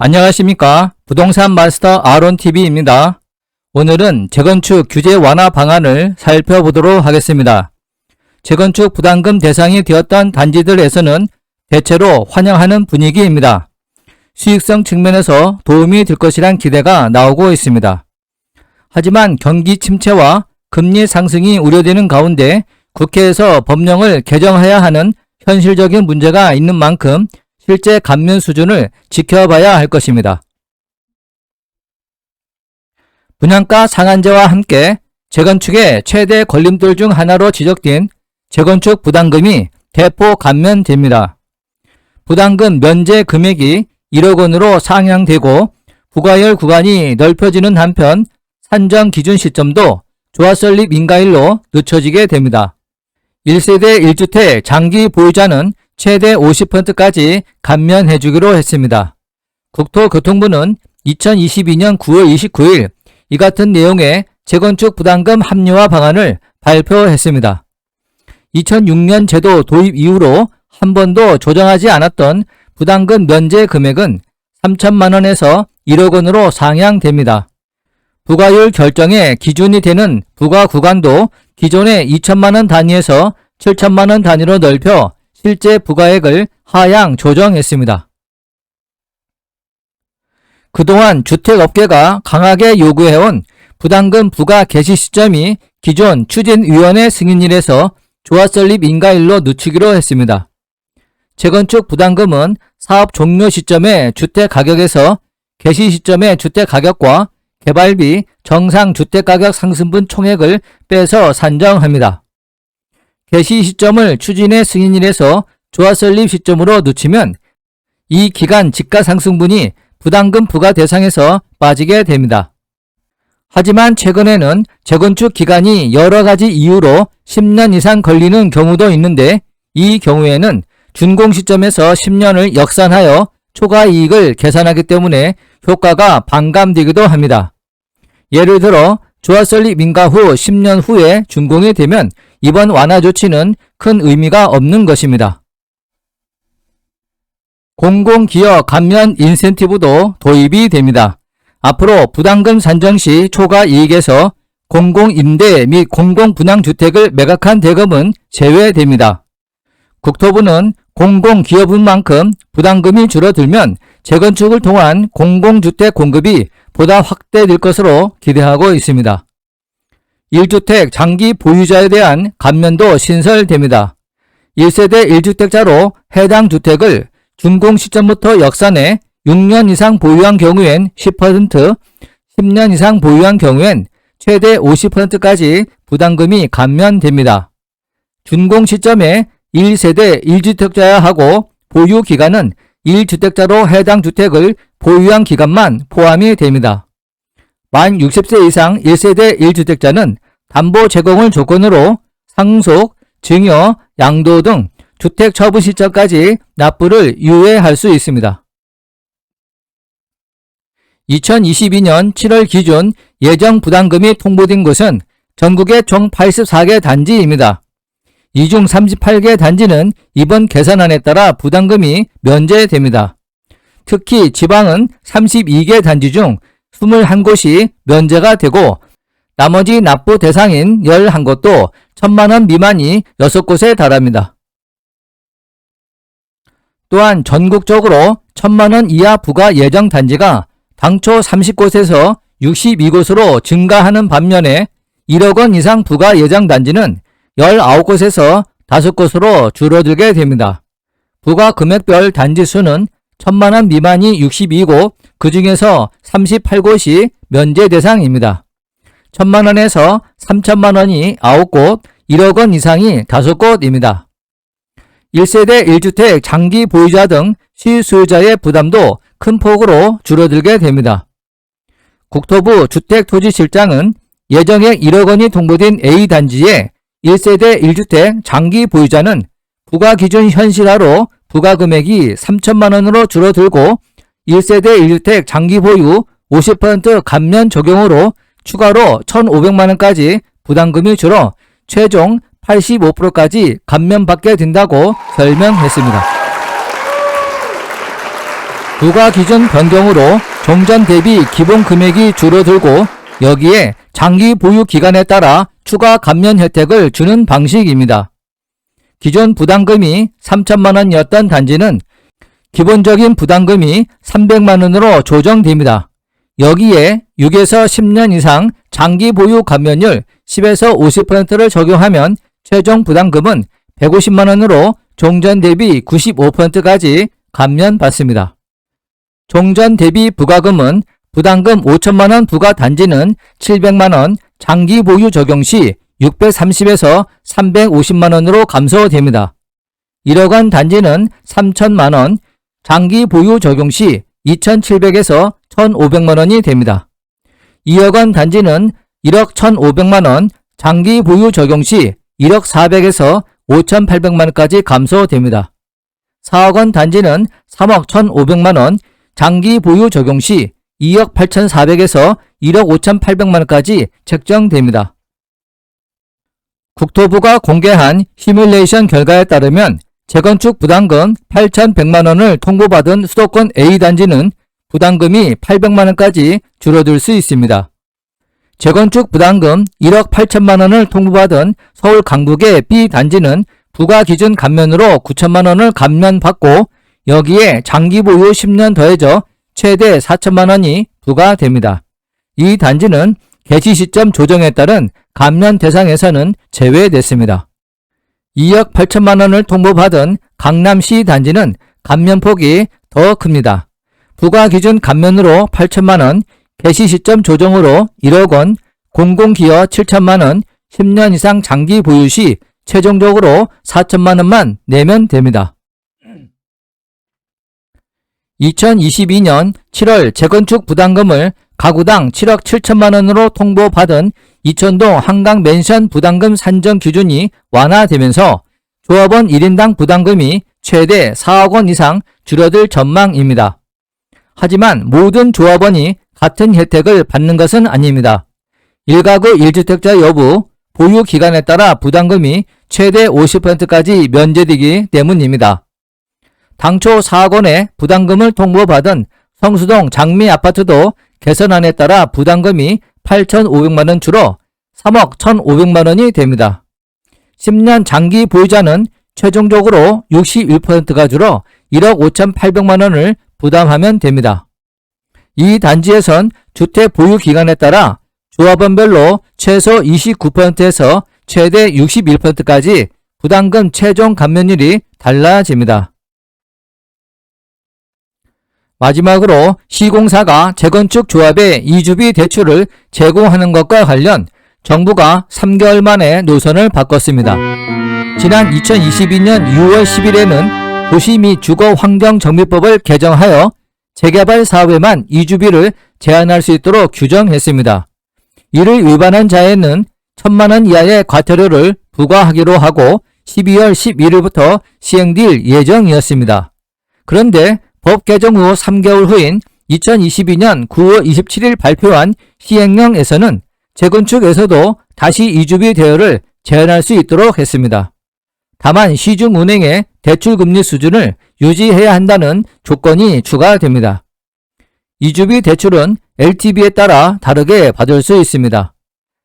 안녕하십니까. 부동산 마스터 아론TV입니다. 오늘은 재건축 규제 완화 방안을 살펴보도록 하겠습니다. 재건축 부담금 대상이 되었던 단지들에서는 대체로 환영하는 분위기입니다. 수익성 측면에서 도움이 될 것이란 기대가 나오고 있습니다. 하지만 경기 침체와 금리 상승이 우려되는 가운데 국회에서 법령을 개정해야 하는 현실적인 문제가 있는 만큼 실제 감면 수준을 지켜봐야 할 것입니다. 분양가 상한제와 함께 재건축의 최대 걸림돌 중 하나로 지적된 재건축 부담금이 대폭 감면됩니다. 부담금 면제 금액이 1억 원으로 상향되고 부과열 구간이 넓혀지는 한편 산정 기준 시점도 조합설립 인가일로 늦춰지게 됩니다. 1세대 1주택 장기 보유자는 최대 50%까지 감면해주기로 했습니다. 국토교통부는 2022년 9월 29일 이 같은 내용의 재건축 부담금 합리화 방안을 발표했습니다. 2006년 제도 도입 이후로 한 번도 조정하지 않았던 부담금 면제 금액은 3천만 원에서 1억 원으로 상향됩니다. 부과율 결정의 기준이 되는 부과 구간도 기존의 2천만 원 단위에서 7천만 원 단위로 넓혀 실제 부과액을 하향 조정했습니다. 그동안 주택업계가 강하게 요구해온 부담금 부과 개시 시점이 기존 추진위원회 승인일에서 조합설립 인가일로 늦추기로 했습니다. 재건축 부담금은 사업 종료 시점의 주택가격에서 개시 시점의 주택가격과 개발비 정상 주택가격 상승분 총액을 빼서 산정합니다. 개시 시점을 추진의 승인일에서 조합설립 시점으로 늦추면 이 기간 지가상승분이 부담금 부과 대상에서 빠지게 됩니다. 하지만 최근에는 재건축 기간이 여러 가지 이유로 10년 이상 걸리는 경우도 있는데 이 경우에는 준공 시점에서 10년을 역산하여 초과 이익을 계산하기 때문에 효과가 반감되기도 합니다. 예를 들어 조합설립 인가 후 10년 후에 준공이 되면 이번 완화 조치는 큰 의미가 없는 것입니다. 공공기업 감면 인센티브도 도입이 됩니다. 앞으로 부담금 산정 시 초과 이익에서 공공임대 및 공공분양주택을 매각한 대금은 제외됩니다. 국토부는 공공기업인 만큼 부담금이 줄어들면 재건축을 통한 공공주택 공급이 보다 확대될 것으로 기대하고 있습니다. 1주택 장기 보유자에 대한 감면도 신설됩니다. 1세대 1주택자로 해당 주택을 준공 시점부터 역산해 6년 이상 보유한 경우엔 10%, 10년 이상 보유한 경우엔 최대 50%까지 부담금이 감면됩니다. 준공 시점에 1세대 1주택자야 하고 보유 기간은 1주택자로 해당 주택을 보유한 기간만 포함이 됩니다. 만 60세 이상 1세대 1주택자는 담보 제공을 조건으로 상속, 증여, 양도 등 주택 처분 시점까지 납부를 유예할 수 있습니다. 2022년 7월 기준 예정 부담금이 통보된 곳은 전국의 총 84개 단지입니다. 이 중 38개 단지는 이번 계산안에 따라 부담금이 면제됩니다. 특히 지방은 32개 단지 중 21곳이 면제가 되고 나머지 납부 대상인 11곳도 1,000만원 미만이 6곳에 달합니다. 또한 전국적으로 1,000만원 이하 부과 예정 단지가 당초 30곳에서 62곳으로 증가하는 반면에 1억 원 이상 부과 예정 단지는 19곳에서 5곳으로 줄어들게 됩니다. 부과 금액별 단지 수는 1,000만원 미만이 62곳, 그 중에서 38곳이 면제 대상입니다. 1,000만원에서 3,000만원이 9곳, 1억 원 이상이 5곳입니다. 1세대 1주택 장기 보유자 등 실수요자의 부담도 큰 폭으로 줄어들게 됩니다. 국토부 주택토지실장은 예정액 1억 원이 통보된 A단지에 1세대 1주택 장기 보유자는 부과기준 현실화로 부과금액이 3천만 원으로 줄어들고 1세대 1주택 장기 보유 50% 감면 적용으로 추가로 1,500만 원까지 부담금이 줄어 최종 85%까지 감면받게 된다고 설명했습니다. 부과 기준 변경으로 종전 대비 기본 금액이 줄어들고 여기에 장기 보유 기간에 따라 추가 감면 혜택을 주는 방식입니다. 기존 부담금이 3천만 원이었던 단지는 기본적인 부담금이 300만 원으로 조정됩니다. 여기에 6에서 10년 이상 장기 보유 감면율 10에서 50%를 적용하면 최종 부담금은 150만 원으로 종전 대비 95%까지 감면받습니다. 종전 대비 부과금은 부담금 5천만 원 부과 단지는 700만 원, 장기 보유 적용 시 630에서 350만 원으로 감소됩니다. 1억 원 단지는 3천만 원, 장기 보유 적용 시 2,700에서 1,500만 원이 됩니다. 2억 원 단지는 1억 1,500만 원, 장기 보유 적용 시 1억 400에서 5,800만 원까지 감소됩니다. 4억 원 단지는 3억 1,500만 원, 장기 보유 적용 시 2억 8,400에서 1억 5,800만 원까지 책정됩니다. 국토부가 공개한 시뮬레이션 결과에 따르면 재건축 부담금 8,100만 원을 통보받은 수도권 A단지는 부담금이 800만 원까지 줄어들 수 있습니다. 재건축 부담금 1억 8천만 원을 통보받은 서울 강북의 B단지는 부과 기준 감면으로 9천만 원을 감면받고 여기에 장기 보유 10년 더해져 최대 4천만 원이 부과됩니다. 이 단지는 개시 시점 조정에 따른 감면 대상에서는 제외됐습니다. 2억 8천만 원을 통보받은 강남시 단지는 감면폭이 더 큽니다. 부과 기준 감면으로 8천만 원, 개시 시점 조정으로 1억 원, 공공기여 7천만 원, 10년 이상 장기 보유 시 최종적으로 4천만 원만 내면 됩니다. 2022년 7월 재건축 부담금을 가구당 7억 7천만 원으로 통보받은 이천동 한강 맨션 부담금 산정 기준이 완화되면서 조합원 1인당 부담금이 최대 4억 원 이상 줄어들 전망입니다. 하지만 모든 조합원이 같은 혜택을 받는 것은 아닙니다. 1가구 1주택자 여부, 보유 기간에 따라 부담금이 최대 50%까지 면제되기 때문입니다. 당초 4억 원의 부담금을 통보받은 성수동 장미 아파트도 개선안에 따라 부담금이 8,500만 원 줄어 3억 1,500만 원이 됩니다. 10년 장기 보유자는 최종적으로 61%가 줄어 1억 5,800만 원을 부담하면 됩니다. 이 단지에선 주택 보유 기간에 따라 조합원별로 최소 29%에서 최대 61%까지 부담금 최종 감면율이 달라집니다. 마지막으로 시공사가 재건축 조합의 이주비 대출을 제공하는 것과 관련 정부가 3개월 만에 노선을 바꿨습니다. 지난 2022년 6월 10일에는 도시 및 주거환경정비법을 개정하여 재개발 사업에만 이주비를 제한할 수 있도록 규정했습니다. 이를 위반한 자에는 1,000만 원 이하의 과태료를 부과하기로 하고 12월 11일부터 시행될 예정이었습니다. 그런데 법 개정 후 3개월 후인 2022년 9월 27일 발표한 시행령에서는 재건축에서도 다시 이주비 대여를 제한할 수 있도록 했습니다. 다만 시중은행의 대출금리 수준을 유지해야 한다는 조건이 추가됩니다. 이주비 대출은 LTV에 따라 다르게 받을 수 있습니다.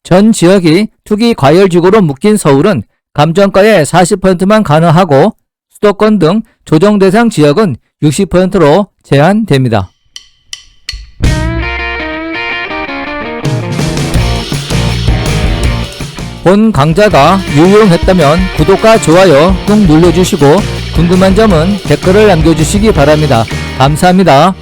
전 지역이 투기 과열지구로 묶인 서울은 감정가의 40%만 가능하고 수도권 등 조정 대상 지역은 60%로 제한됩니다. 본 강좌가 유용했다면 구독과 좋아요 꾹 눌러주시고 궁금한 점은 댓글을 남겨주시기 바랍니다. 감사합니다.